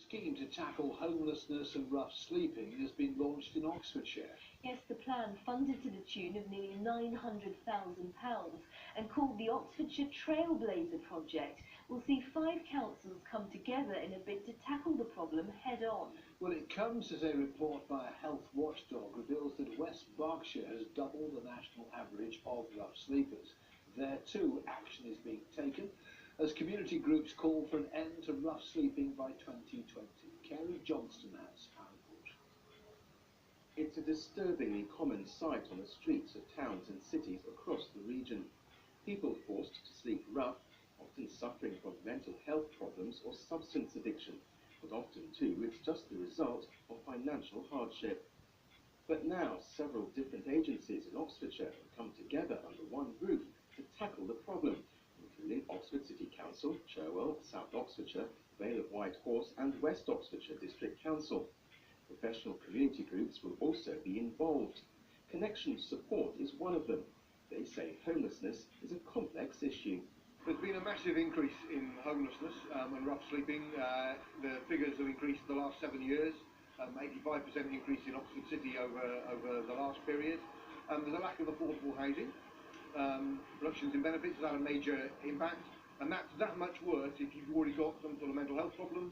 scheme to tackle homelessness and rough sleeping has been launched in Oxfordshire. Yes, the plan, funded to the tune of nearly £900,000 and called the Oxfordshire Trailblazer Project, will see 5 councils come together in a bid to tackle the problem head-on. Well, it comes as a report by a health watchdog reveals that West Berkshire has doubled the national average of rough sleepers. There too, action is being taken as community groups call for an end to rough sleeping by 2020. Kerry Johnston has our report. It's a disturbingly common sight on the streets of towns and cities across the region. People forced to sleep rough, often suffering from mental health problems or substance addiction, but often too it's just the result of financial hardship. But now several different agencies in Oxfordshire have come together under one roof to tackle the problem, including Oxford City Council, Cherwell, South Oxfordshire, Vale of Whitehorse and West Oxfordshire District Council. Professional community groups will also be involved. Connection Support is one of them. They say homelessness is a complex issue. There's been a massive increase in homelessness and rough sleeping. The figures have increased the last 7 years. 85% increase in Oxford City over the last period. There's a lack of affordable housing. Reductions in benefits has had a major impact, and that's that much worse if you've already got some sort of mental health problem.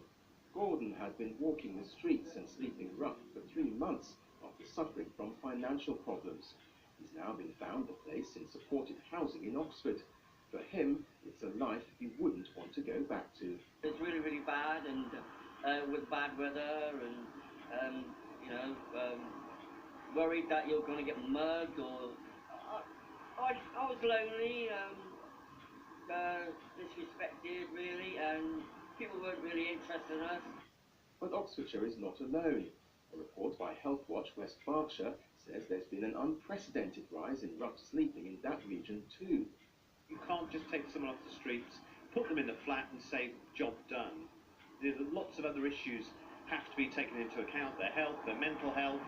Gordon had been walking the streets and sleeping rough for 3 months after suffering from financial problems. He's now been found a place in supported housing in Oxford. For him, it's a life he wouldn't want to go back to. It's really, really bad, and with bad weather, and worried that you're going to get mugged, or I was lonely, disrespected really, and people weren't really interested in us. But Oxfordshire is not alone. A report by Health Watch West Berkshire says there's been an unprecedented rise in rough sleeping in that region too. You can't just take someone off the streets, put them in the flat and say, job done. There's lots of other issues have to be taken into account, their health, their mental health,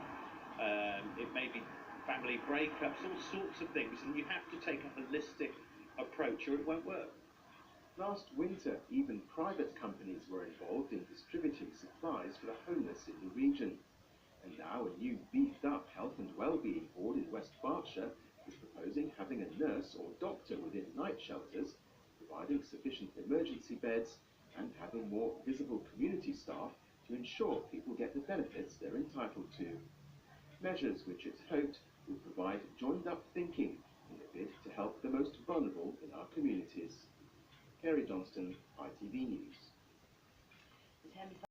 it may be family breakups, all sorts of things, and you have to take a holistic approach or it won't work. Last winter, even private companies were involved in distributing supplies for the homeless in the region. And now a new beefed-up health and well-being board in West Berkshire is proposing having a nurse or doctor within night shelters, providing sufficient emergency beds, and having more visible community staff to ensure people get the benefits they're entitled to. Measures which it's hoped will provide joined-up thinking in a bid to help the most vulnerable in our communities. Kerry Johnston, ITV News.